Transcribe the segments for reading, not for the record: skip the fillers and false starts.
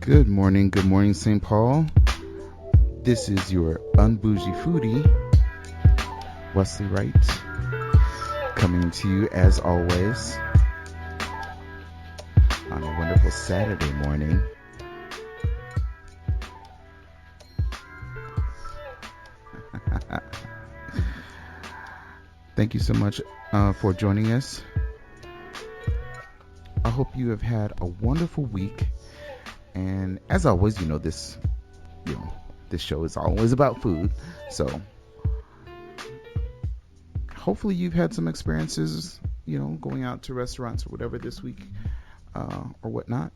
Good morning, St. Paul. This is your Un-Bougie foodie, Wesley Wright, coming to you as always on a wonderful Saturday morning. Thank you so much for joining us. I hope you have had a wonderful week. And as always, this show is always about food. So hopefully you've had some experiences, going out to restaurants or whatever this week or whatnot.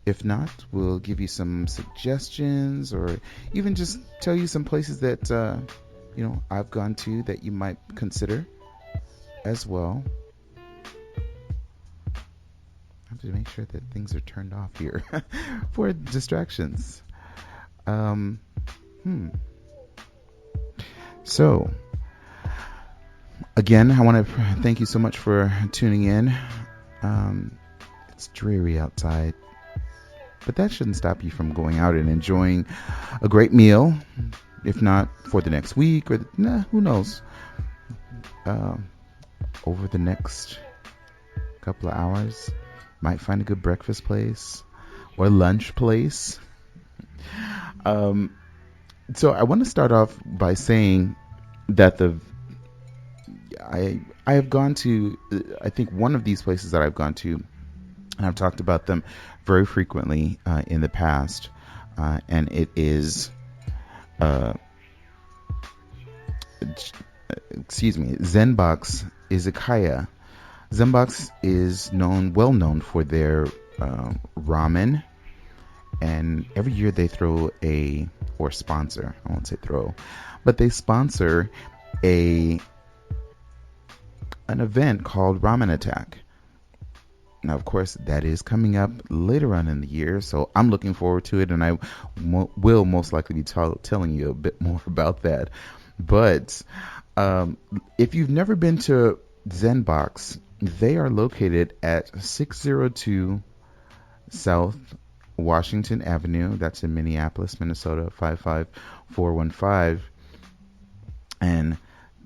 If not, we'll give you some suggestions or even just tell you some places that, I've gone to that you might consider as well. I have to make sure that things are turned off here for distractions. So, again, I want to thank you so much for tuning in. It's dreary outside, but that shouldn't stop you from going out and enjoying a great meal, if not for the next week or who knows, over the next couple of hours. Might find a good breakfast place or lunch place. So I want to start off by saying that I have gone to, I think one of these places that I've gone to, and I've talked about them very frequently in the past, and it is, Zen Box Izakaya. Zen Box is well known for their ramen, and every year they sponsor, I won't say throw, but they sponsor an event called Ramen Attack. Now, of course, that is coming up later on in the year, so I'm looking forward to it, and I will most likely be telling you a bit more about that. But if you've never been to Zen Box, they are located at 602 South Washington Avenue. That's in Minneapolis, Minnesota, 55415. And,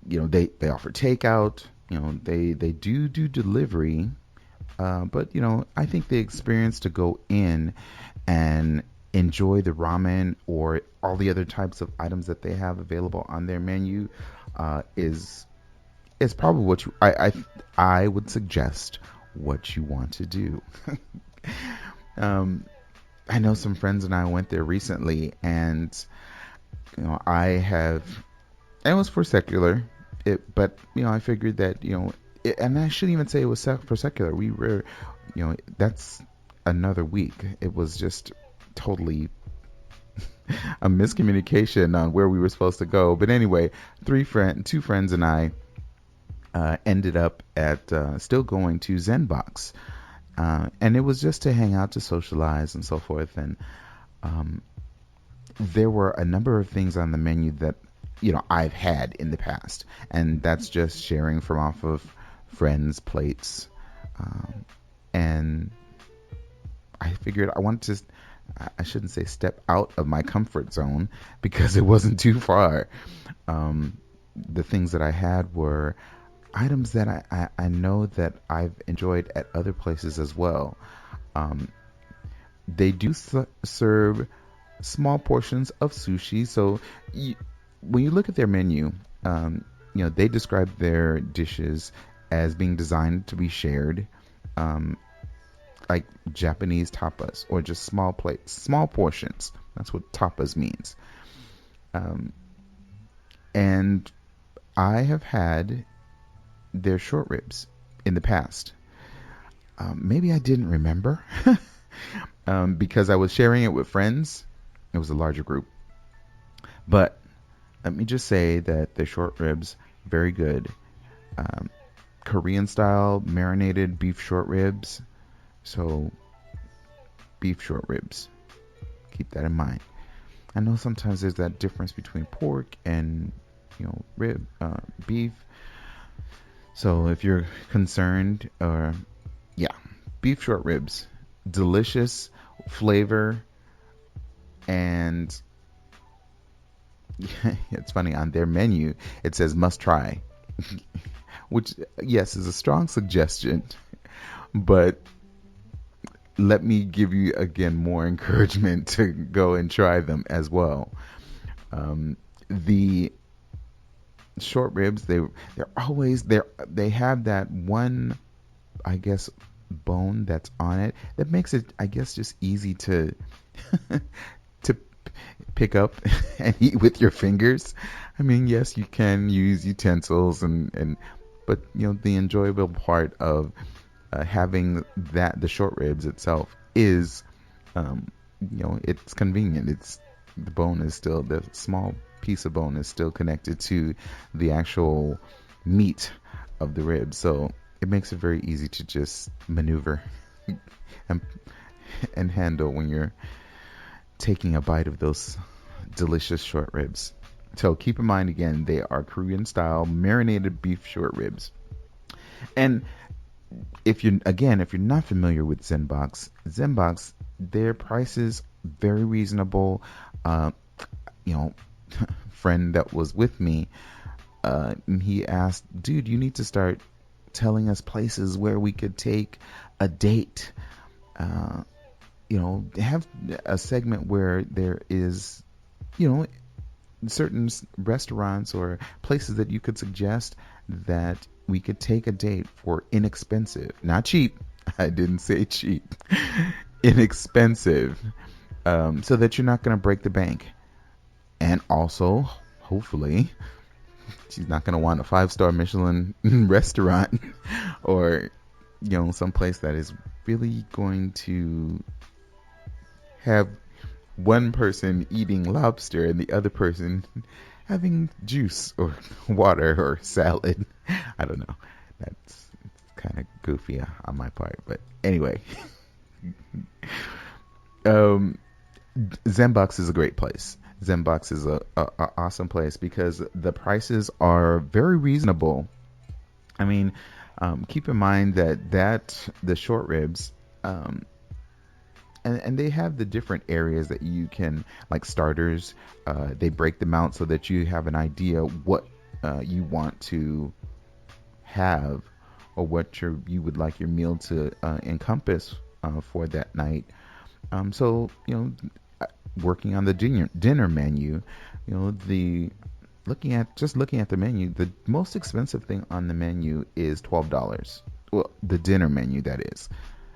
they offer takeout. They do delivery. But, I think the experience to go in and enjoy the ramen or all the other types of items that they have available on their menu is probably what I would suggest what you want to do. I know some friends and I went there recently, and it was for secular, but I figured that and I shouldn't even say it was for secular. We were, that's another week. It was just totally a miscommunication on where we were supposed to go. But anyway, two friends and I ended up at still going to Zen Box, and it was just to hang out, to socialize and so forth. And there were a number of things on the menu that I've had in the past, and that's just sharing from off of friends' plates. And I figured I wanted to, I shouldn't say step out of my comfort zone, because it wasn't too far. The things that I had were items that I know that I've enjoyed at other places as well. They do serve small portions of sushi. So when you look at their menu, they describe their dishes as being designed to be shared, like Japanese tapas, or just small plates, small portions. That's what tapas means. And I have had their short ribs in the past. Maybe I didn't remember because I was sharing it with friends. It was a larger group. But let me just say that the short ribs, very good. Korean style marinated beef short ribs. So beef short ribs. Keep that in mind. I know sometimes there's that difference between pork and beef. So if you're concerned, beef short ribs, delicious flavor. And it's funny, on their menu it says must try, which, yes, is a strong suggestion, but let me give you again more encouragement to go and try them as well. The short ribs, they're always there. They have that one, I guess, bone that's on it that makes it, I guess, just easy to to pick up and eat with your fingers. I mean, yes, you can use utensils and but the enjoyable part of having that the short ribs itself is it's convenient. It's the bone is still, the small piece of bone is still connected to the actual meat of the rib, so it makes it very easy to just maneuver and handle when you're taking a bite of those delicious short ribs. So keep in mind, again, they are Korean style marinated beef short ribs. And if you're not familiar with Zen Box, their prices very reasonable. You know, friend that was with me, he asked, dude, you need to start telling us places where we could take a date. Have a segment where there is, certain restaurants or places that you could suggest that we could take a date for inexpensive, not cheap. I didn't say cheap, inexpensive, so that you're not going to break the bank. And also, hopefully, she's not going to want a 5-star Michelin restaurant or, some place that is really going to have one person eating lobster and the other person having juice or water or salad. I don't know. That's kind of goofy on my part. But anyway, Zen Box is a great place. Zen Box is a awesome place because the prices are very reasonable. I mean, keep in mind that the short ribs, and they have the different areas that you can, like starters. They break them out so that you have an idea what you want to have or what you would like your meal to encompass for that night. So working on the dinner menu, looking at the menu, the most expensive thing on the menu is $12. Well, the dinner menu, that is.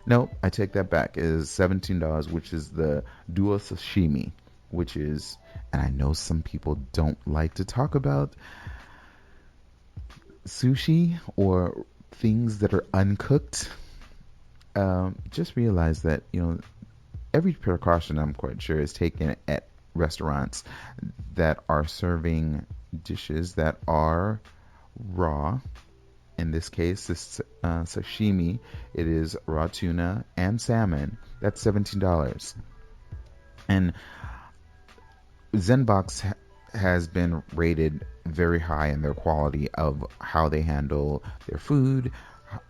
No, I take that back. It is $17, which is the duo sashimi, which is, and I know some people don't like to talk about sushi or things that are uncooked. Just realize that, every precaution, I'm quite sure, is taken at restaurants that are serving dishes that are raw. In this case, this sashimi, it is raw tuna and salmon. That's $17. And Zenbox has been rated very high in their quality of how they handle their food.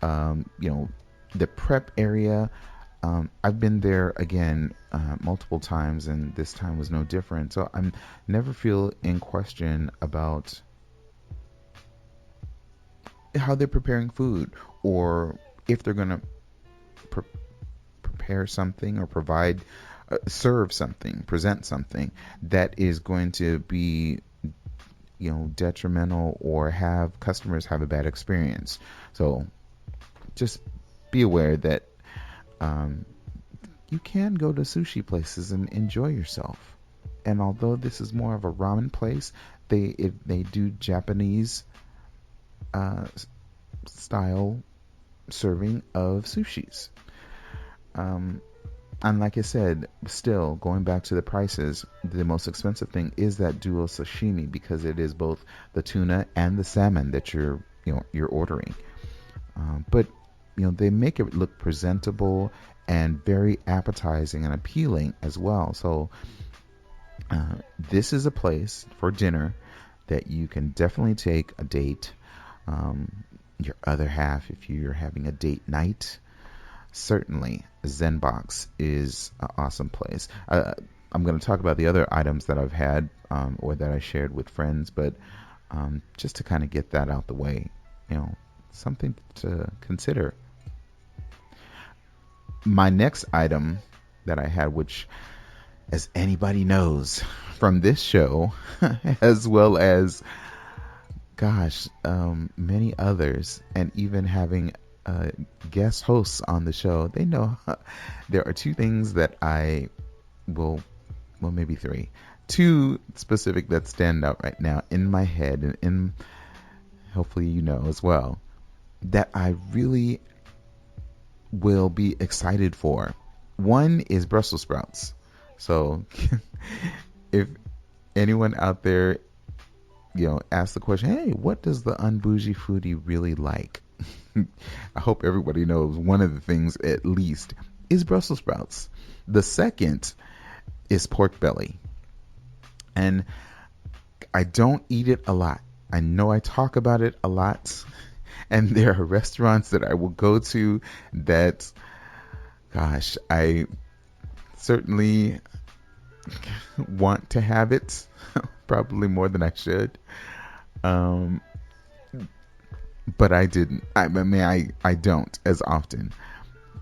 The prep area. I've been there again multiple times, and this time was no different. So I never feel in question about how they're preparing food, or if they're going to prepare something or provide, serve something, present something that is going to be, detrimental or have customers have a bad experience. So just be aware that you can go to sushi places and enjoy yourself. And although this is more of a ramen place, they do Japanese style serving of sushis. And like I said, still going back to the prices, the most expensive thing is that duo sashimi, because it is both the tuna and the salmon that you're ordering. But they make it look presentable and very appetizing and appealing as well. So this is a place for dinner that you can definitely take a date, your other half, if you're having a date night. certainly Zen Box is an awesome place. I'm going to talk about the other items that I've had or that I shared with friends, but just to kind of get that out the way, something to consider. My next item that I had, which, as anybody knows from this show, as well as, gosh, many others, and even having guest hosts on the show, they know there are two things that I will, well, maybe three, two specific that stand out right now in my head, and hopefully as well, that I really will be excited for. One is Brussels sprouts. So if anyone out there, asks the question, hey, what does the Un-Bougie foodie really like? I hope everybody knows one of the things at least is Brussels sprouts. The second is pork belly. And I don't eat it a lot. I know I talk about it a lot. And there are restaurants that I will go to that, gosh, I certainly want to have it, probably more than I should. But I didn't. I mean, I don't as often.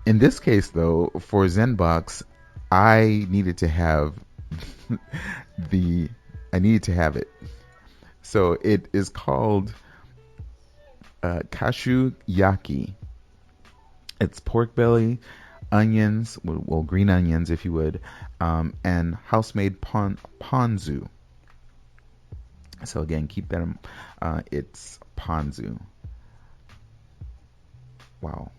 In this case, though, for Zen Box, I needed to have it. So it is called Katsu Yaki. It's pork belly, onions, well, green onions, if you would, and house-made ponzu. So again, keep that in, it's ponzu. Wow.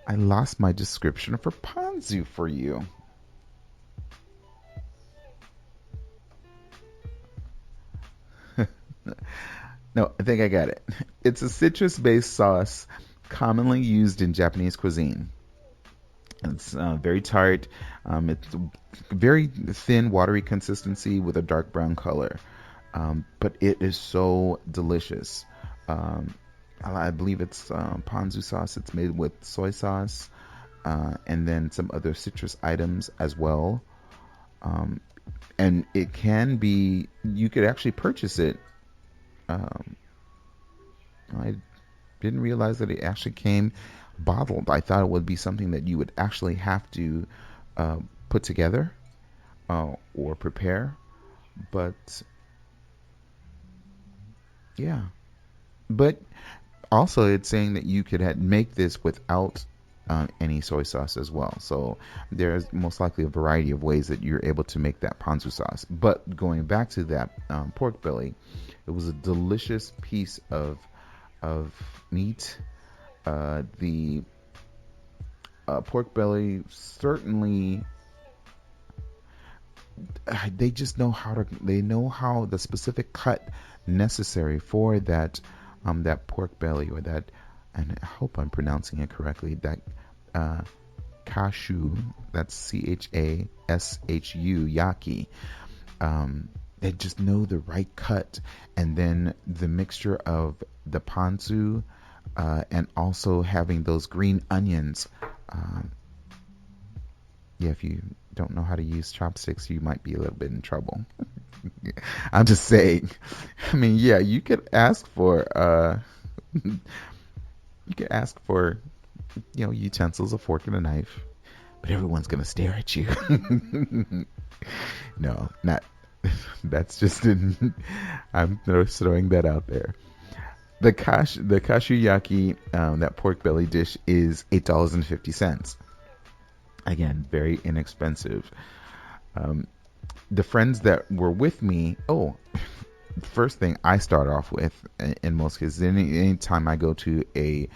I lost my description for ponzu for you. No, I think I got it. It's a citrus-based sauce commonly used in Japanese cuisine. It's very tart. It's very thin, watery consistency with a dark brown color. But it is so delicious. I believe it's ponzu sauce. It's made with soy sauce and then some other citrus items as well. And it can be, you could actually purchase it. I didn't realize that it actually came bottled. I thought it would be something that you would actually have to put together or prepare. But yeah. But also it's saying that you could make this without any soy sauce as well. So there's most likely a variety of ways that you're able to make that ponzu sauce. But going back to that pork belly, it was a delicious piece of meat. The pork belly certainly, they just know how the specific cut necessary for that pork belly, or that, and I hope I'm pronouncing it correctly, that kashu, that's CHASHU, yaki. They just know the right cut, and then the mixture of the ponzu and also having those green onions. If you don't know how to use chopsticks, you might be a little bit in trouble. I'm just saying. I mean, yeah, you could ask for utensils, a fork and a knife, but everyone's gonna stare at you. No, not. That's just I'm throwing that out there. The kashu yaki, that pork belly dish, is $8.50. Again, very inexpensive. The friends that were with me, first thing I start off with, in most cases, any time I go to a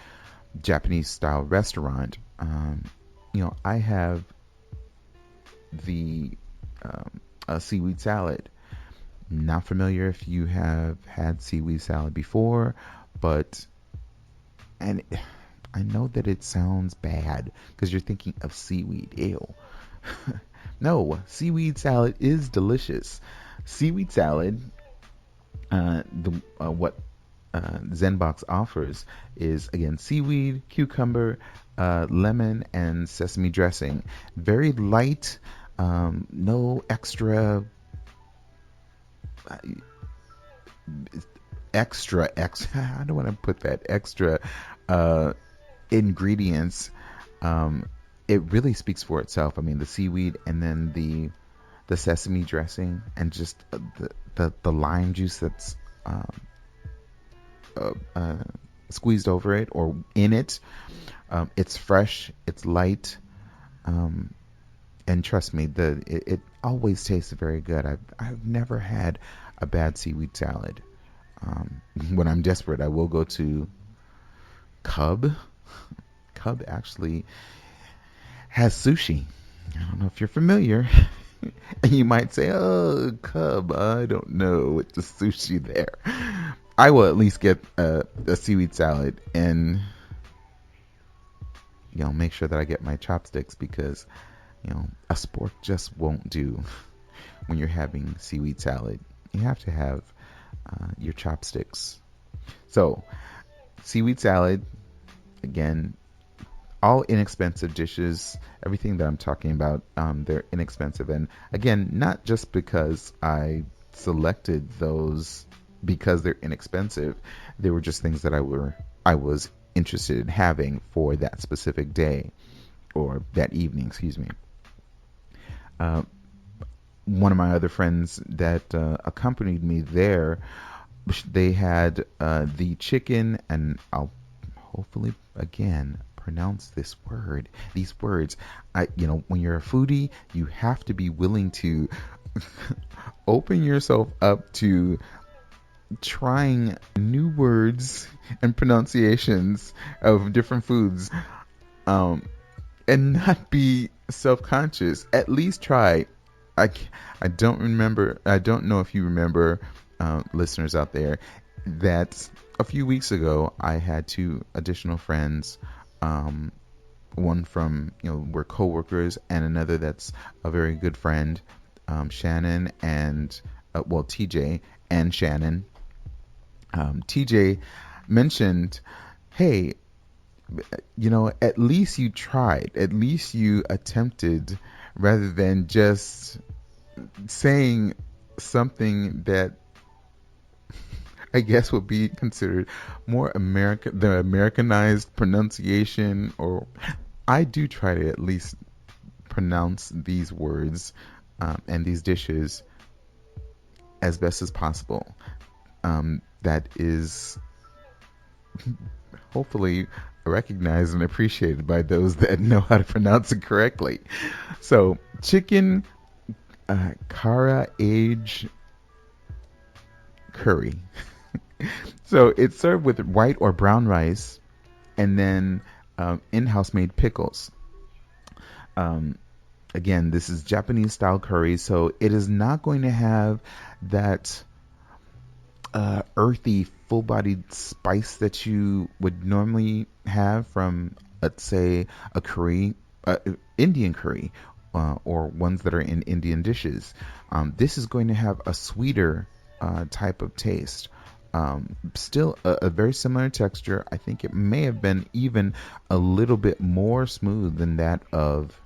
Japanese style restaurant, I have the seaweed salad. Not familiar if you have had seaweed salad before, and I know that it sounds bad because you're thinking of seaweed. Ew. No, seaweed salad is delicious. Seaweed salad, what Zen Box offers is, again, seaweed, cucumber, lemon, and sesame dressing. Very light, no extra, uh, I don't want to put that extra uh, ingredients. Um, it really speaks for itself. I mean, the seaweed and then the sesame dressing and just the lime juice that's um, uh, uh, squeezed over it or in it. It's fresh, it's light, um, and trust me, it always tastes very good. I've never had a bad seaweed salad. When I'm desperate, I will go to Cub. Cub actually has sushi. I don't know if you're familiar. And you might say, "Oh, Cub, I don't know with the sushi there." I will at least get a seaweed salad and make sure that I get my chopsticks because a spork just won't do when you're having seaweed salad. You have to have your chopsticks. So, seaweed salad, again, all inexpensive dishes. Everything that I'm talking about, they're inexpensive. And again, not just because I selected those because they're inexpensive. They were just things that I was interested in having for that specific day or that evening, excuse me. Uh, One of my other friends that accompanied me there, they had the chicken, and I'll hopefully again pronounce these words. When you're a foodie, you have to be willing to open yourself up to trying new words and pronunciations of different foods, um, and not be self-conscious. At least try. I, I don't remember. I don't know if you remember, listeners out there, that a few weeks ago I had two additional friends. One from we're coworkers, and another that's a very good friend, Shannon and TJ and Shannon. TJ mentioned, "Hey, at least you tried. At least you attempted, rather than just saying something that I guess would be considered more the Americanized pronunciation." Or I do try to at least pronounce these words and these dishes as best as possible. That is hopefully recognized and appreciated by those that know how to pronounce it correctly. So, chicken Kara age curry. So it's served with white or brown rice, and then in-house made pickles. Um, Again, this is Japanese style curry, so it is not going to have that earthy, full-bodied spice that you would normally have from, let's say, a curry, Indian curry, or ones that are in Indian dishes. This is going to have a sweeter type of taste. Still a very similar texture. I think it may have been even a little bit more smooth than that of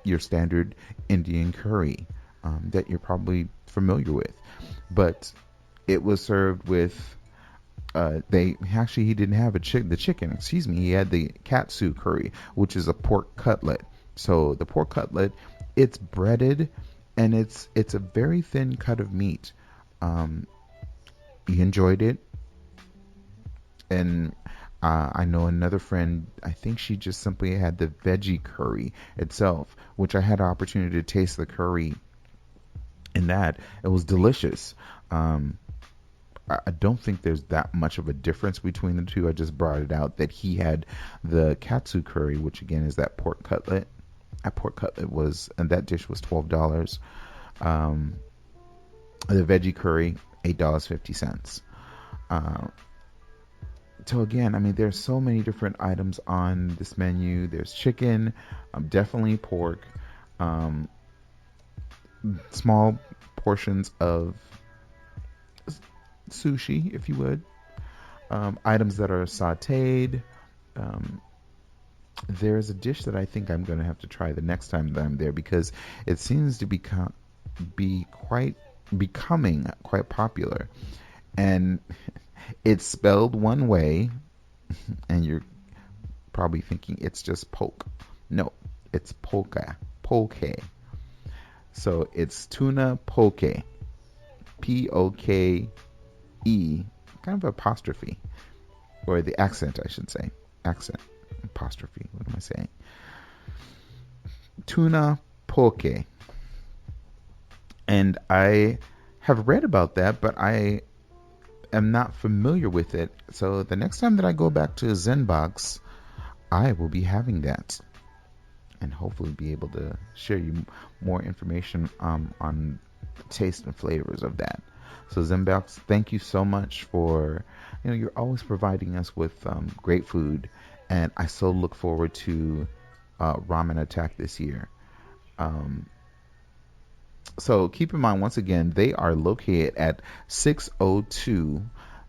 your standard Indian curry that you're probably familiar with. But it was served with he didn't have the chicken, excuse me. He had the Katsu Curry, which is a pork cutlet. So the pork cutlet, it's breaded, and it's a very thin cut of meat. He enjoyed it, and I know another friend, I think she just simply had the veggie curry itself, which I had an opportunity to taste the curry in that. It was delicious. I don't think there's that much of a difference between the two. I just brought it out that he had the Katsu Curry, which again is that pork cutlet. That pork cutlet and that dish was $12. The veggie curry, $8.50. So again, I mean, there's so many different items on this menu. There's chicken, definitely pork, small portions of sushi, if you would. Items that are sauteed. Um, there's a dish that I think I'm going to have to try the next time that I'm there because it seems to be quite becoming quite popular, and it's spelled one way, and you're probably thinking it's just poke. No, it's poke. So it's tuna poke, Poke, kind of apostrophe, or the accent, I should say, accent apostrophe. What am I saying? Tuna poke. And I have read about that, but I am not familiar with it. So the next time that I go back to Zen Box, I will be having that, and hopefully be able to share you more information on the taste and flavors of that. So Zen Box, thank you so much for, you're always providing us with great food, and I so look forward to Ramen Attack this year. Um, So keep in mind, once again, they are located at 602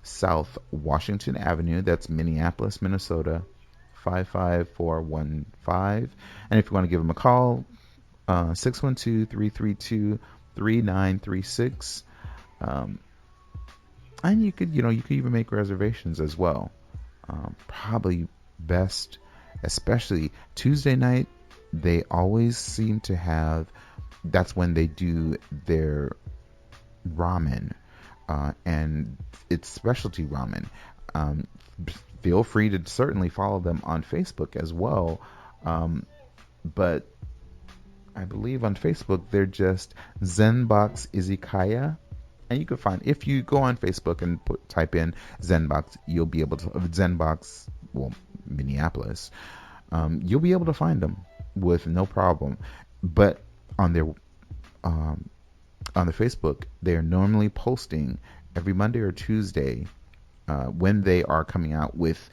South Washington Avenue. That's Minneapolis, Minnesota, 55415. And if you want to give them a call, 612-332-3936. And you could even make reservations as well. Probably best, especially Tuesday night, they always seem to have, that's when they do their ramen, and it's specialty ramen. Um, Feel free to certainly follow them on Facebook as well. But I believe on Facebook they're just Zen Box Izakaya. And you can find, if you go on Facebook and type in Zen Box, you'll be able to, Zen Box, well, Minneapolis, you'll be able to find them with no problem. But on their on the Facebook, they are normally posting every Monday or Tuesday when they are coming out with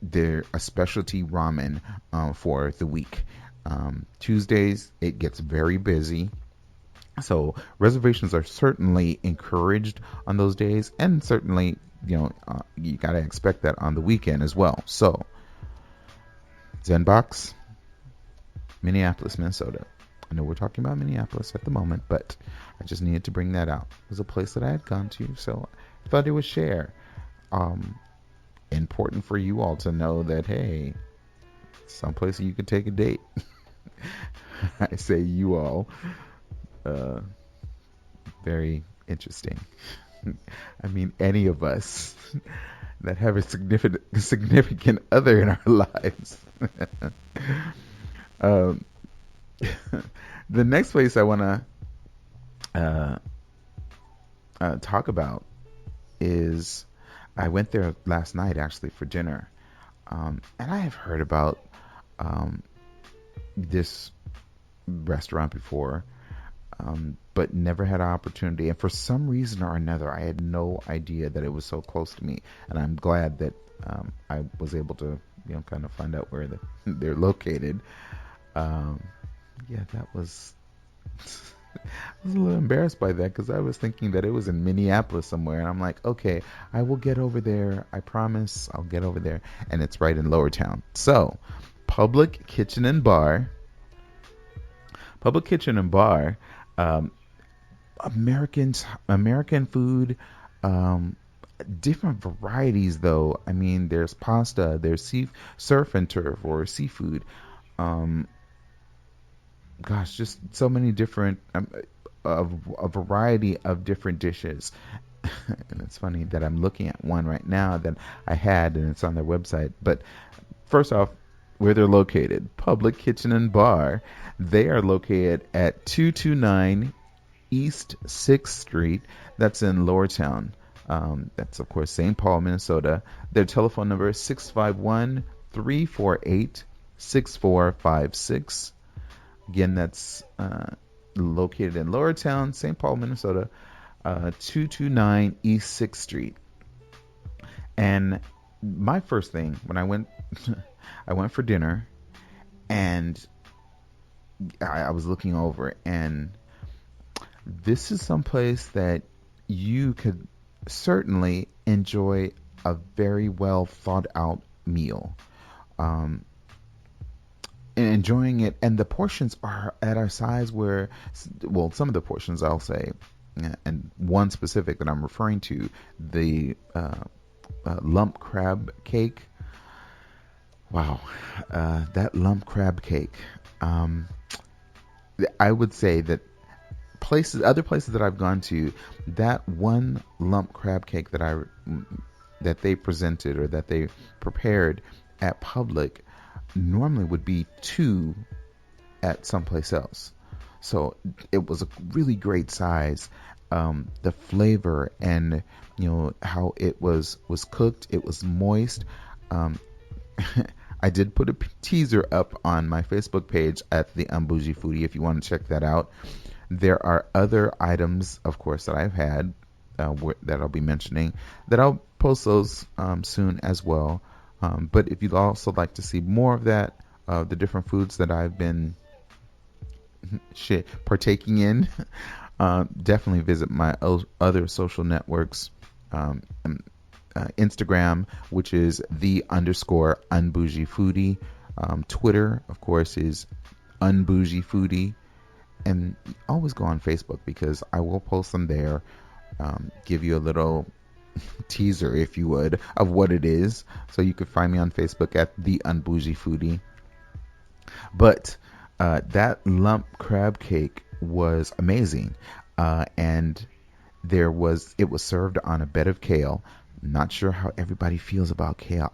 their a specialty ramen for the week. Tuesdays it gets very busy, so reservations are certainly encouraged on those days, and certainly you gotta expect that on the weekend as well. So Zenbox, Minneapolis, Minnesota. I know we're talking about Minneapolis at the moment, but I just needed to bring that out. It was a place that I had gone to, so I thought it would share. Important for you all to know that, hey, someplace you can take a date. I say you all. Very interesting. I mean, any of us that have a significant other in our lives. The next place I want to talk about is, I went there last night actually for dinner, and I have heard about this restaurant before, but never had an opportunity. And for some reason or another, I had no idea that it was so close to me. And I'm glad that I was able to, kind of find out where they're located. Yeah, that was. I was a little embarrassed by that because I was thinking that it was in Minneapolis somewhere, and I'm like, okay, I will get over there. I promise, I'll get over there, and it's right in Lowertown. So, Public Kitchen and Bar. Public Kitchen and Bar. American food, different varieties though. I mean, there's pasta, there's surf and turf or seafood. Gosh, just so many different, a variety of different dishes. And it's funny that I'm looking at one right now that I had, and it's on their website. But first off, where they're located, Public Kitchen and Bar. They are located at 229 East 6th Street. That's in Lowertown. That's, of course, St. Paul, Minnesota. Their telephone number is 651-348-6456. Again, that's located in Lowertown, St. Paul, Minnesota, 229 East 6th Street. And my first thing when I went, I went for dinner, and I was looking over, and this is someplace that you could certainly enjoy a very well thought out meal. Um, and enjoying it, and the portions are at our size where, well, some of the portions I'll say, and one specific that I'm referring to, the lump crab cake. Wow, that lump crab cake. Um, I would say that other places that I've gone to, that one lump crab cake that they presented or that they prepared at Public normally would be two at someplace else. So it was a really great size. The flavor and how it was cooked, it was moist. Um, I did put a teaser up on my Facebook page at the Un-Bougie Foodie if you want to check that out. There are other items, of course, that I've had that I'll be mentioning, that I'll post those soon as well. But if you'd also like to see more of that, the different foods that I've been partaking in, definitely visit my other social networks. Instagram, which is the _ Un-Bougie Foodie. Twitter, of course, is Un-Bougie Foodie. And always go on Facebook because I will post them there. Give you a little teaser, if you would, of what it is. So you can find me on Facebook at the Un-Bougie Foodie. But that lump crab cake was amazing. And it was served on a bed of kale. Not sure how everybody feels about kale.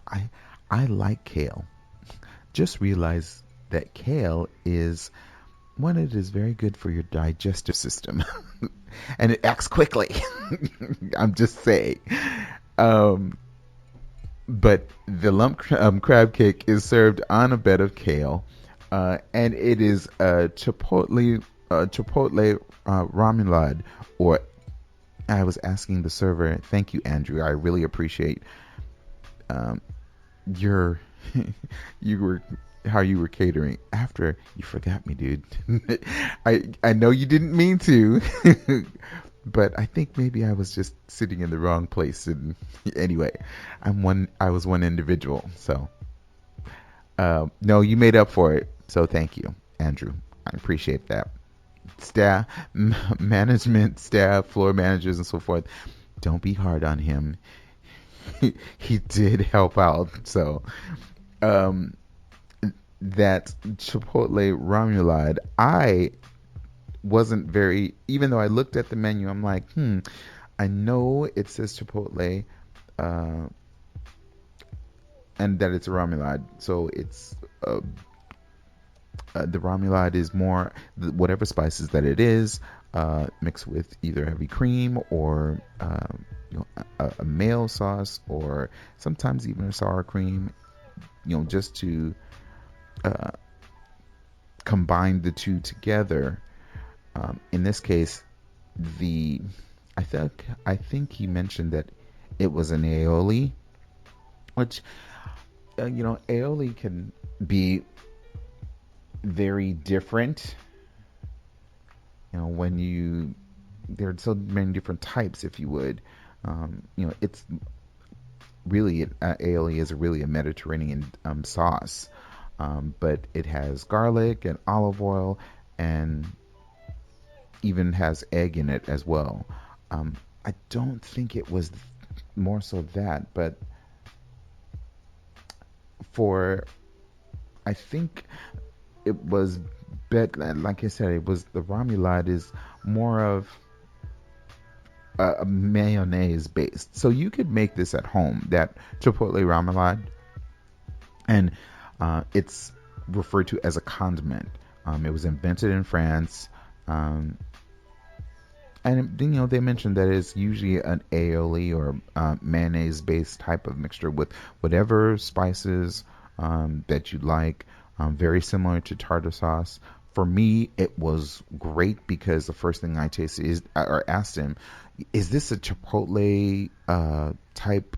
I like kale. Just realize that kale is it is very good for your digestive system. And it acts quickly. I'm just saying. But the lump crab cake is served on a bed of kale. And it is a chipotle ramen, or I was asking the server. Thank you, Andrew. I really appreciate your how you were catering. After you forgot me, dude. I know you didn't mean to, but I think maybe I was just sitting in the wrong place. And anyway, I was one individual. So no, you made up for it. So thank you, Andrew. I appreciate that. Staff, management, staff, floor managers, and so forth. Don't be hard on him. He did help out. So, that chipotle ramulad, I wasn't very, even though I looked at the menu, I'm like, I know it says chipotle, and that it's a ramulad. So it's the ramulad is more whatever spices that it is, mixed with either heavy cream or a mayo sauce, or sometimes even a sour cream, just to combine the two together. In this case, I think he mentioned that it was an aioli, which aioli can be very different. When there are so many different types, if you would. It's really aioli is really a Mediterranean sauce, but it has garlic and olive oil, and even has egg in it as well. I don't think it was more so that, but I think it was like I said, the ramulad is more of a mayonnaise based. So you could make this at home, that chipotle ramulad, and it's referred to as a condiment. It was invented in France, and they mentioned that it's usually an aioli or mayonnaise based type of mixture with whatever spices that you like. Very similar to tartar sauce. For me, it was great because the first thing I tasted asked him, is this a chipotle type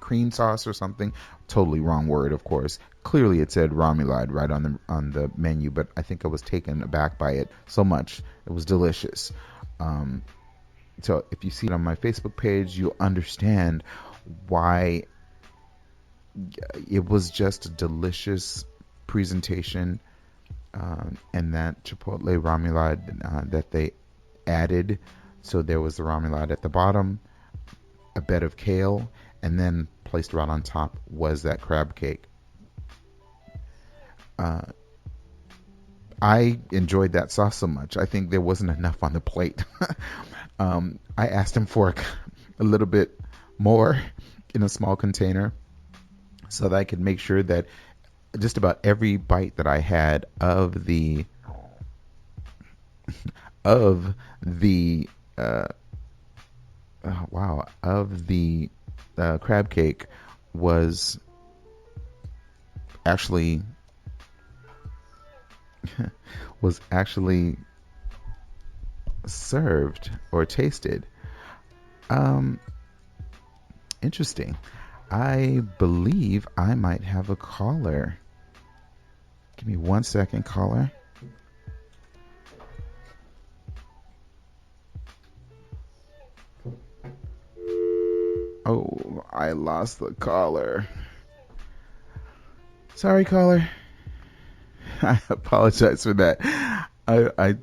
cream sauce or something. Totally wrong word, of course. Clearly it said ramulad right on the menu, but I think I was taken aback by it so much. It was delicious. So if you see it on my Facebook page, you'll understand why it was just a delicious presentation. And that chipotle ramulad that they added. So there was the ramulad at the bottom, a bed of kale, and then placed right on top was that crab cake. I enjoyed that sauce so much. I think there wasn't enough on the plate. I asked him for a little bit more in a small container so that I could make sure that just about every bite that I had of the crab cake was actually served or tasted. Interesting. I believe I might have a caller. Give me 1 second, caller. Oh, I lost the caller. Sorry, caller. I apologize for that. I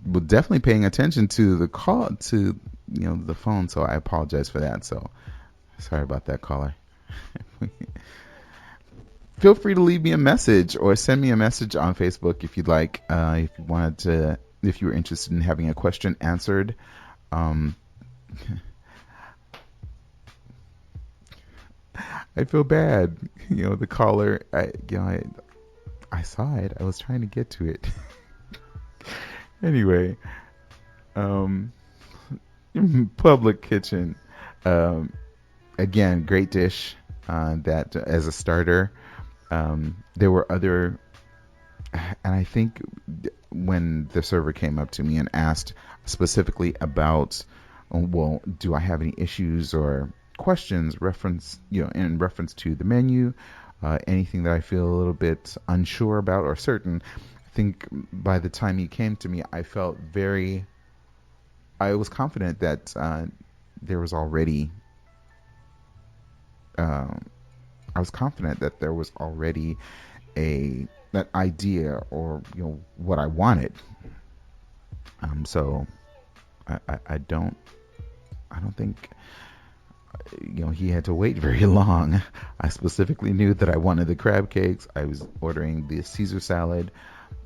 was definitely paying attention to the call, to the phone, so I apologize for that. So sorry about that, caller. Feel free to leave me a message or send me a message on Facebook if you'd like. If you were interested in having a question answered. I feel bad. The caller, I saw it. I was trying to get to it. Anyway, Public Kitchen. Again, great dish that as a starter. There were other, and I think when the server came up to me and asked specifically about, well, do I have any issues or questions in reference to the menu, anything that I feel a little bit unsure about or certain. I think by the time he came to me, I was confident that there was already that idea or what I wanted. So I don't think he had to wait very long. I specifically knew that I wanted the crab cakes. I was ordering the Caesar salad,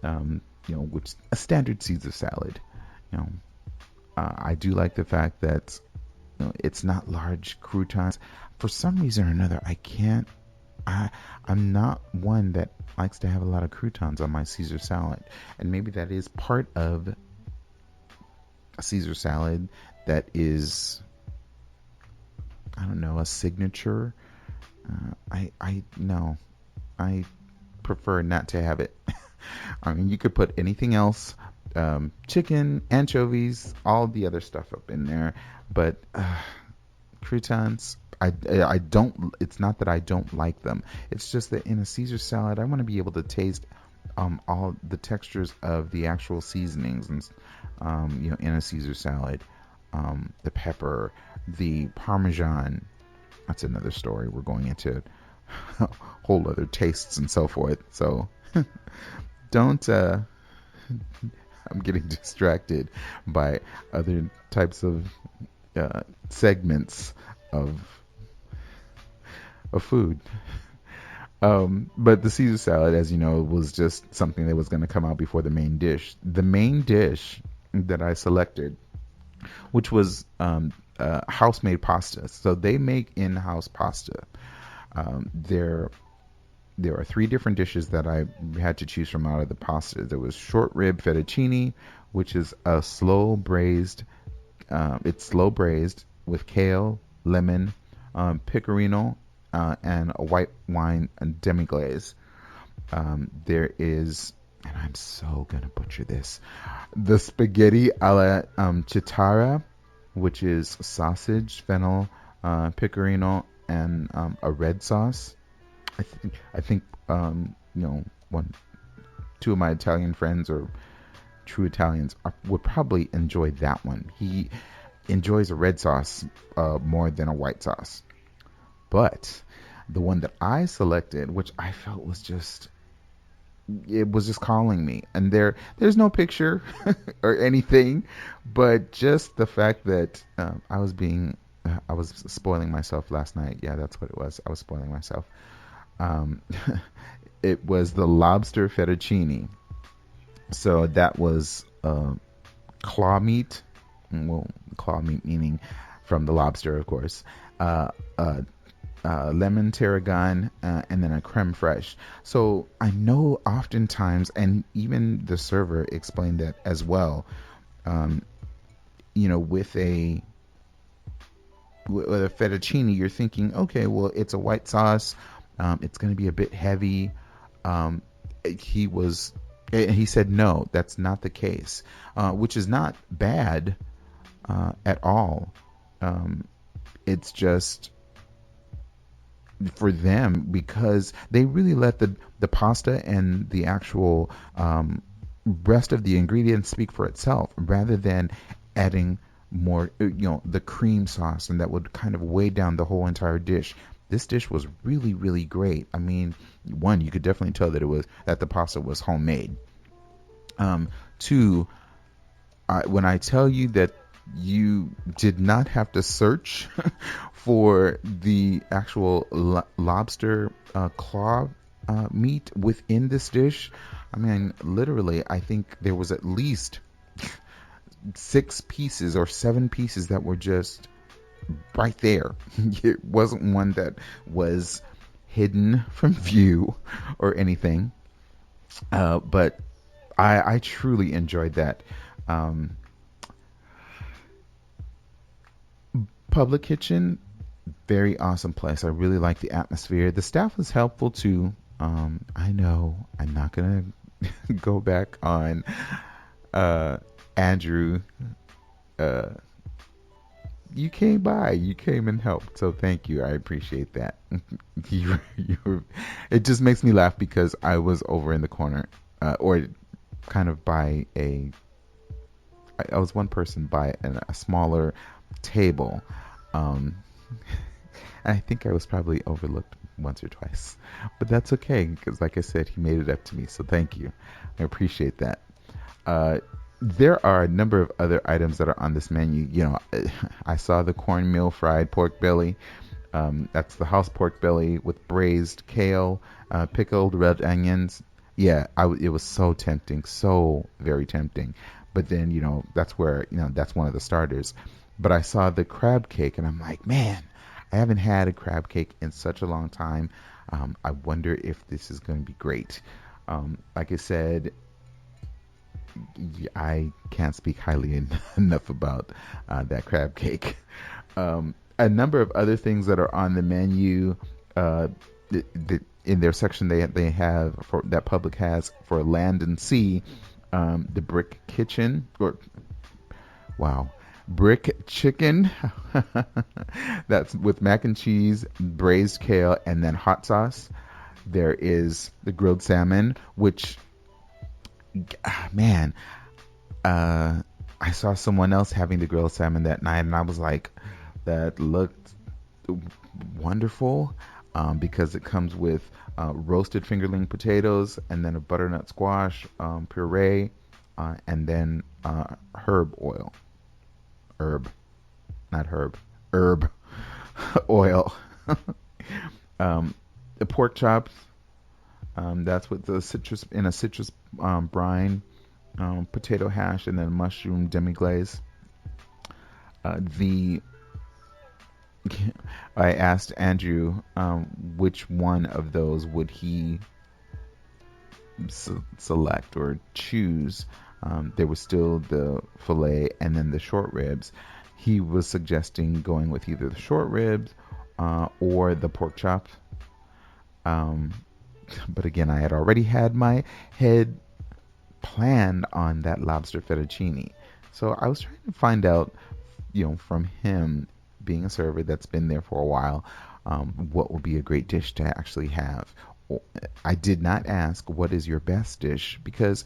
which a standard Caesar salad. I do like the fact that it's not large croutons. For some reason or another, I'm not one that likes to have a lot of croutons on my Caesar salad, and maybe that is part of a Caesar salad that is, I don't know, a signature. I prefer not to have it. I mean, you could put anything else, chicken, anchovies, all the other stuff up in there, but croutons, I don't. It's not that I don't like them. It's just that in a Caesar salad, I want to be able to taste all the textures of the actual seasonings, and in a Caesar salad, the pepper, the Parmesan. That's another story. We're going into whole other tastes and so forth. So don't. I'm getting distracted by other types of segments of food. But the Caesar salad, as you know, was just something that was going to come out before the main dish. The main dish that I selected, which was house-made pasta. So they make in-house pasta. There are 3 different dishes that I had to choose from out of the pasta. There was short rib fettuccine, which is a slow braised. It's slow braised with kale, lemon, pecorino, and a white wine demi-glaze. There is, and I'm so gonna butcher this, the spaghetti alla chitarra, which is sausage, fennel, pecorino, and a red sauce. I think two of my Italian friends or true Italians would probably enjoy that one. He enjoys a red sauce more than a white sauce. But the one that I selected, which I felt was just, it was just calling me, and there's no picture or anything, but just the fact that I was spoiling myself last night. Yeah, that's what it was. I was spoiling myself. Um, it was the lobster fettuccine. So that was claw meat. Well, claw meat meaning from the lobster, of course. Uh, uh, lemon tarragon, and then a creme fraiche. So I know oftentimes, and even the server explained that as well. Um, with a fettuccine, you're thinking, okay, well, it's a white sauce. It's going to be a bit heavy. Um, he said, no, that's not the case, which is not bad at all. It's just for them because they really let the pasta and the actual rest of the ingredients speak for itself rather than adding more, the cream sauce, and that would kind of weigh down the whole entire dish. This dish was really, really great. I mean, one, you could definitely tell that the pasta was homemade. Two, when I tell you that you did not have to search for the actual lobster claw meat within this dish, I mean, literally, I think there was at least 6 pieces or 7 pieces that were just right there. It wasn't one that was hidden from view or anything. But I truly enjoyed that. Public Kitchen, very awesome place. I really like the atmosphere. The staff was helpful too. I know I'm not gonna go back on Andrew. You came by, you came and helped, so thank you. I appreciate that. It just makes me laugh because I was over in the corner, or kind of by I was one person by a smaller table. I think I was probably overlooked once or twice, but that's okay because, like I said, he made it up to me. So thank you. I appreciate that. There are a number of other items that are on this menu. I saw the cornmeal fried pork belly. That's the house pork belly with braised kale, pickled red onions. Yeah, it was so tempting, so very tempting. But then, that's where, that's one of the starters. But I saw the crab cake and I'm like, man, I haven't had a crab cake in such a long time. I wonder if this is going to be great. Like I said, I can't speak highly enough about that crab cake. A number of other things that are on the menu, in their section they have that public has for land and sea, the brick kitchen brick chicken. That's with mac and cheese, braised kale, and then hot sauce. There is the grilled salmon, which, man, I saw someone else having the grilled salmon that night, and I was like, that looked wonderful, because it comes with roasted fingerling potatoes and then a butternut squash puree, and then herb oil. The pork chops, that's with the citrus brine, potato hash, and then mushroom demi glaze. I asked Andrew which one of those would he select or choose. There was still the filet and then the short ribs. He was suggesting going with either the short ribs or the pork chops. But again, I had already had my head planned on that lobster fettuccine. So I was trying to find out, from him, being a server that's been there for a while, what would be a great dish to actually have. I did not ask what is your best dish because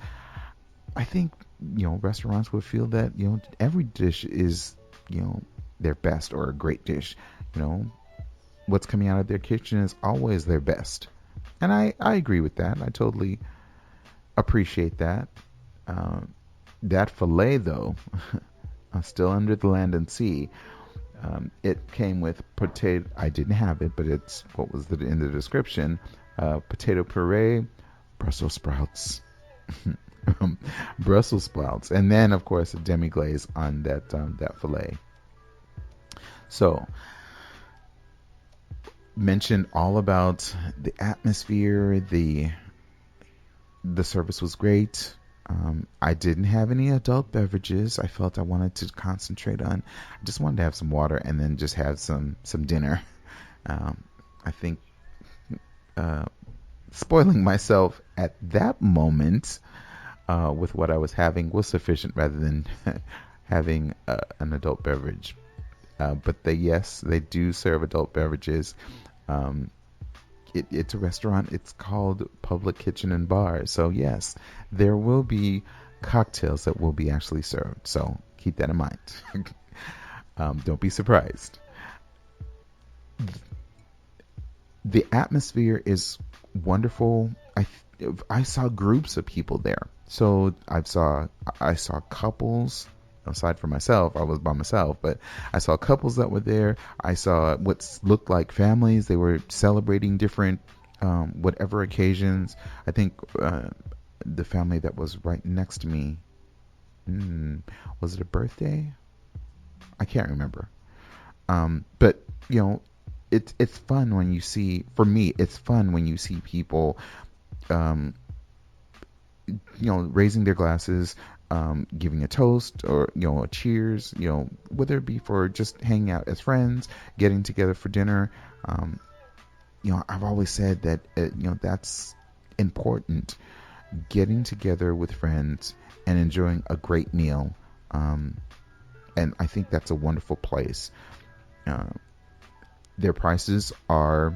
I think restaurants would feel that every dish is their best or a great dish. You know what's coming out of their kitchen is always their best, and I agree with that. I totally appreciate that. That filet though, still under the land and sea. It came with potato. I didn't have it, but it's what was in the description: potato puree, Brussels sprouts, Brussels sprouts, and then of course a demi glaze on that fillet. So mentioned all about the atmosphere. The service was great. I didn't have any adult beverages. I felt I wanted to concentrate on. I just wanted to have some water and then just have some dinner. I think spoiling myself at that moment with what I was having was sufficient rather than having an adult beverage. But yes, they do serve adult beverages. It's a restaurant. It's called Public Kitchen and Bar. So yes, there will be cocktails that will be actually served. So keep that in mind. Don't be surprised. The atmosphere is wonderful. I saw groups of people there. So I saw couples. Aside from myself, I was by myself, but I saw couples that were there. I saw what looked like families. They were celebrating different whatever occasions. I think the family that was right next to me, was it a birthday? I can't remember. But it's fun when you see. For me, it's fun when you see people, raising their glasses. Giving a toast or a cheers, whether it be for just hanging out as friends, getting together for dinner. I've always said that that's important, getting together with friends and enjoying a great meal. And I think that's a wonderful place. Their prices are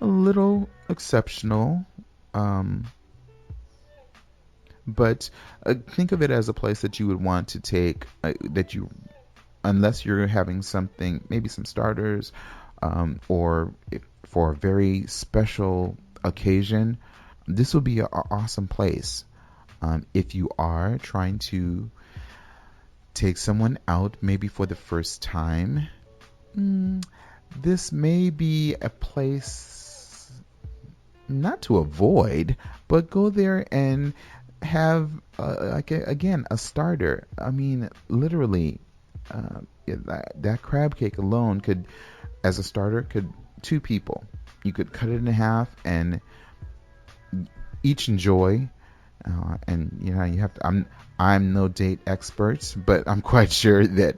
a little exceptional. But think of it as a place that you would want to take, unless you're having something, maybe some starters, or for a very special occasion, this would be an awesome place. If you are trying to take someone out, maybe for the first time, this may be a place not to avoid, but go there and have a starter. I mean, literally, that crab cake alone could, as a starter, could two people. You could cut it in half and each enjoy. And you have to. I'm no date expert, but I'm quite sure that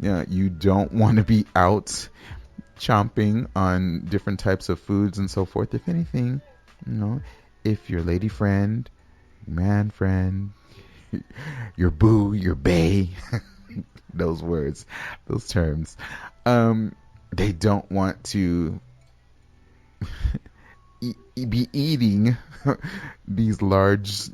you don't want to be out chomping on different types of foods and so forth. If anything, if your lady friend, man friend, your boo, your bae, those words, those terms, they don't want to be eating these large,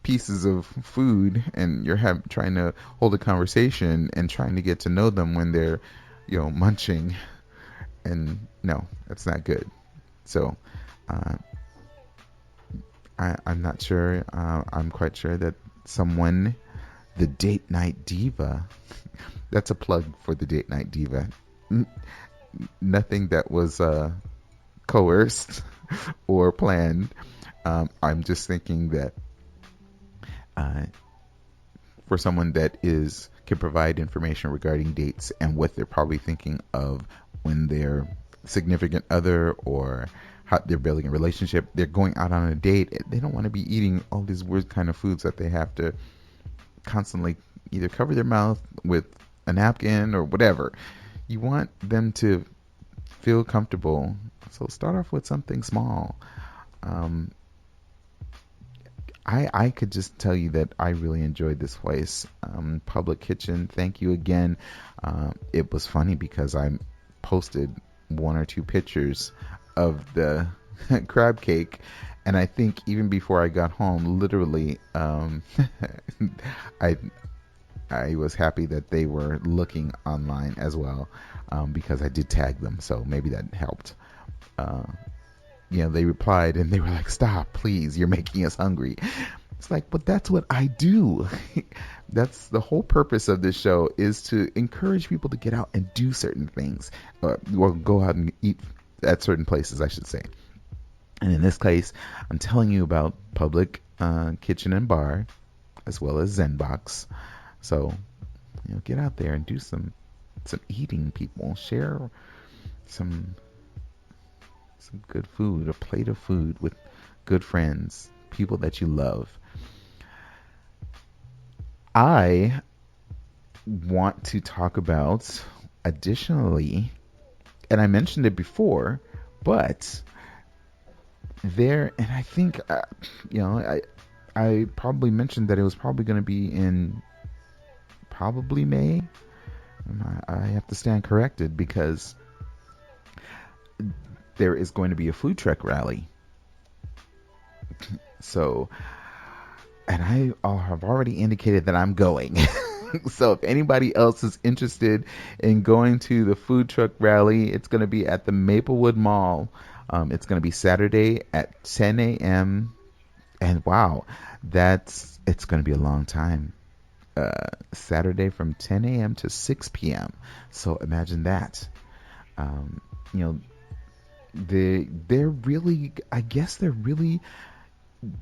pieces of food, and you're trying to hold a conversation and trying to get to know them when they're, munching, and no, that's not good. So, I'm not sure. I'm quite sure that someone, the Date Night Diva, that's a plug for the Date Night Diva. Nothing that was coerced or planned. I'm just thinking that for someone that can provide information regarding dates and what they're probably thinking of when their significant other or how they're building a relationship, they're going out on a date, they don't want to be eating all these weird kind of foods that they have to constantly either cover their mouth with a napkin or whatever. You want them to feel comfortable, so start off with something small. I could just tell you that I really enjoyed this place. Public Kitchen, thank you again. It was funny because I'm posted one or two pictures of the crab cake. And I think even before I got home, literally, I I was happy that they were looking online as well, because I did tag them, so maybe that helped. Uh, they replied and they were like, "Stop, please! You're making us hungry." It's like, but that's what I do. That's the whole purpose of this show, is to encourage people to get out and do certain things, or go out and eat at certain places, I should say. And in this case, I'm telling you about Public Kitchen and Bar, as well as Zen Box. So, get out there and do some eating, people. Share some good food, a plate of food with good friends, people that you love. I want to talk about, additionally, and I mentioned it before, but and I think, I probably mentioned that it was probably going to be in probably May. I have to stand corrected, because there is going to be a food truck rally. So, and I have already indicated that I'm going. So if anybody else is interested in going to the food truck rally, it's going to be at the Maplewood Mall. It's going to be Saturday at 10 a.m. And wow, it's going to be a long time. Saturday from 10 a.m. to 6 p.m. So imagine that. They're really, I guess they're really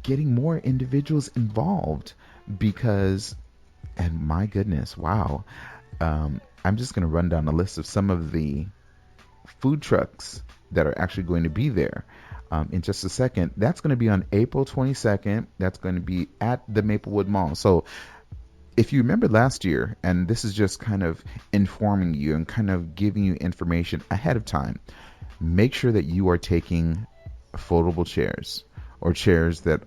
getting more individuals involved, because, and my goodness, wow. I'm just going to run down a list of some of the food trucks that are actually going to be there in just a second. That's going to be on April 22nd. That's going to be at the Maplewood Mall. So if you remember last year, and this is just kind of informing you and kind of giving you information ahead of time, make sure that you are taking foldable chairs, or chairs that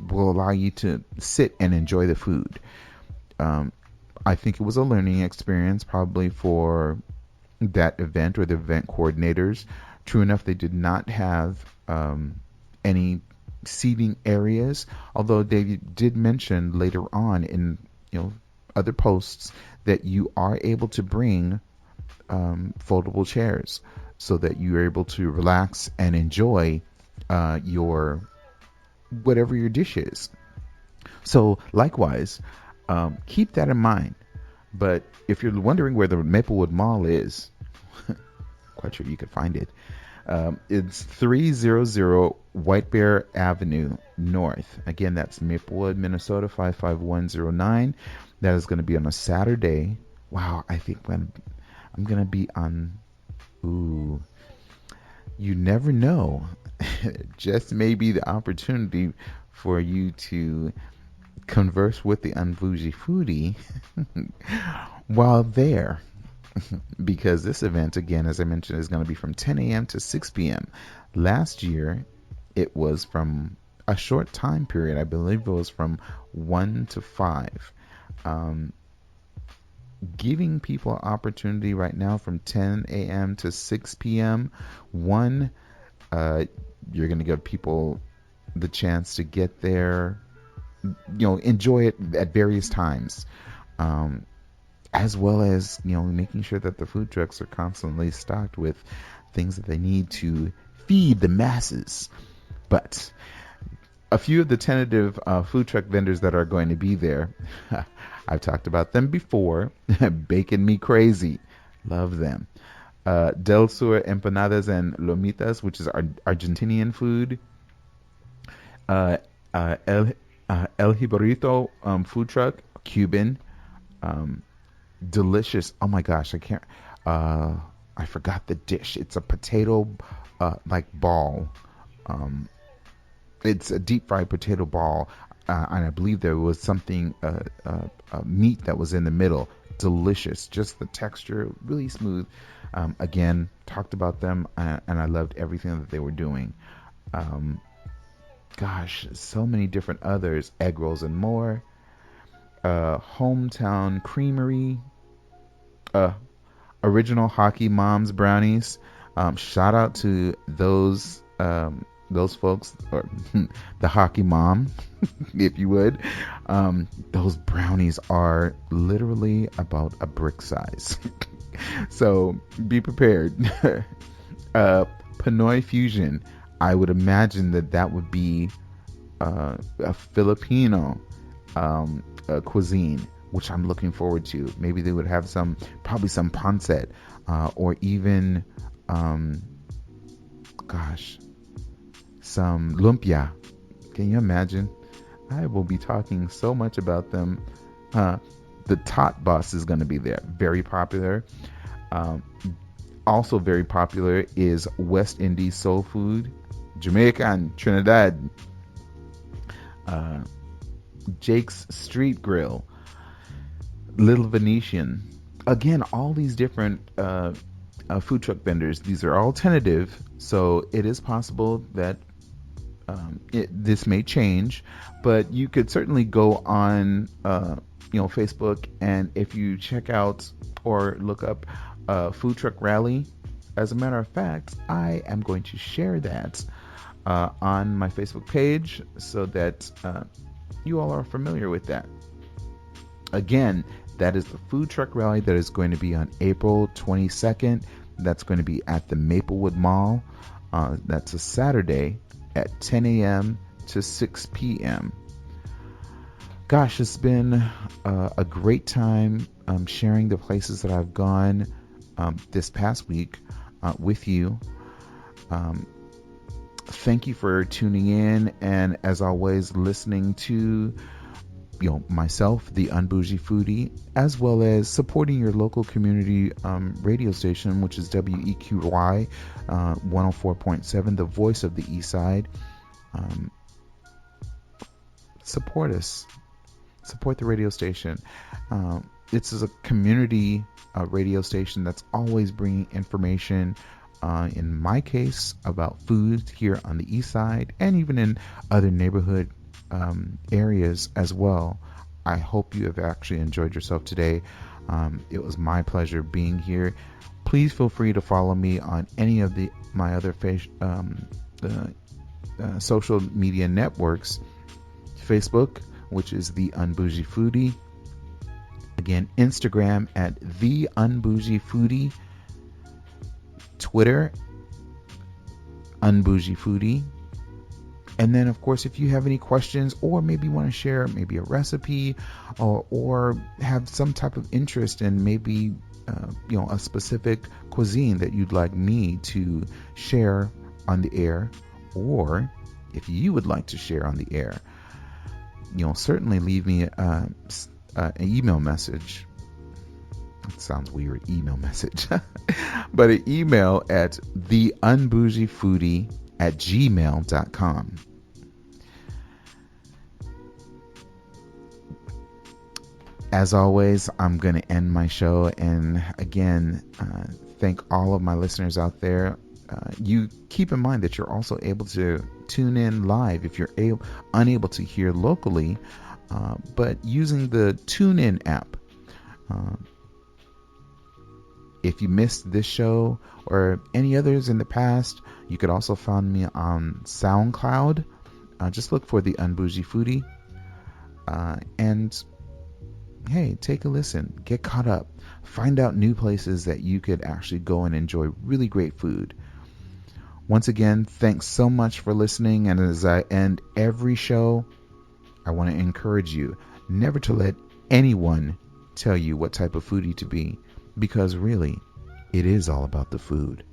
will allow you to sit and enjoy the food. I think it was a learning experience probably for that event or the event coordinators. True enough, they did not have any seating areas, although they did mention later on in other posts that you are able to bring foldable chairs, so that you are able to relax and enjoy your whatever your dish is. So likewise, keep that in mind. But if you're wondering where the Maplewood Mall is, quite sure you could find it. It's 300 White Bear Avenue North. Again, that's Maplewood, Minnesota 55109. That is going to be on a Saturday. Wow, I think when I'm going to be on... Ooh, you never know. Just maybe the opportunity for you to converse with the Un-Bougie foodie while there. Because this event, again, as I mentioned, is going to be from 10 a.m. to 6 p.m. Last year, it was from a short time period. I believe it was from 1 to 5. Giving people an opportunity right now from 10 a.m. to 6 p.m. One, you're going to give people the chance to get there, enjoy it at various times. As well as, making sure that the food trucks are constantly stocked with things that they need to feed the masses. But a few of the tentative food truck vendors that are going to be there, I've talked about them before. Baking me crazy. Love them. Del Sur Empanadas and Lomitas, which is Argentinian food. El Jibarito food truck, Cuban. Delicious. Oh my gosh, I forgot the dish. It's a potato like ball. It's a deep fried potato ball, and I believe there was something meat that was in the middle. Delicious. Just the texture really smooth. Again, talked about them, and I loved everything that they were doing. Gosh, so many different others. Egg rolls and more. Hometown Creamery, original Hockey Moms brownies. Shout out to those folks, or the Hockey Mom, if you would. Those brownies are literally about a brick size. So be prepared. Pinoy Fusion. I would imagine that would be a Filipino cuisine, which I'm looking forward to. Maybe they would have probably some pancit, or even, some lumpia. Can you imagine? I will be talking so much about them. The Tot Boss is going to be there. Very popular. Also very popular is West Indies soul food, Jamaican, Trinidad, Jake's Street Grill, Little Venetian. Again, all these different food truck vendors. These are all tentative, so it is possible that this may change, but you could certainly go on Facebook, and if you check out or look up Food Truck Rally, as a matter of fact, I am going to share that on my Facebook page so that you all are familiar with that. Again, that is the Food Truck Rally that is going to be on April 22nd. That's going to be at the Maplewood Mall. That's a Saturday at 10 a.m. to 6 p.m. Gosh, it's been a great time sharing the places that I've gone this past week with you. Thank you for tuning in, and as always, listening to myself, the Un-Bougie Foodie, as well as supporting your local community radio station, which is WEQY 104.7, the voice of the East Side. Support us. Support the radio station. This is a community radio station that's always bringing information, in my case, about food here on the East Side and even in other neighborhood areas as well. I hope you have actually enjoyed yourself today. It was my pleasure being here. Please feel free to follow me on any of my other social media networks. Facebook, which is the Un-Bougie Foodie. Again, Instagram at the Un-Bougie Foodie. Twitter, Un-Bougie Foodie. And then, of course, if you have any questions, or maybe want to share maybe a recipe, or have some type of interest in maybe a specific cuisine that you'd like me to share on the air, or if you would like to share on the air, certainly leave me an email message. It sounds weird, email message. But an email at theunbougiefoodie@gmail.com. As always, I'm going to end my show, and again, thank all of my listeners out there. You keep in mind that you're also able to tune in live if you're unable to hear locally, but using the TuneIn app. If you missed this show or any others in the past, you could also find me on SoundCloud. Just look for the Un-Bougie Foodie. And hey, take a listen. Get caught up. Find out new places that you could actually go and enjoy really great food. Once again, thanks so much for listening. And as I end every show, I want to encourage you never to let anyone tell you what type of foodie to be. Because really, it is all about the food.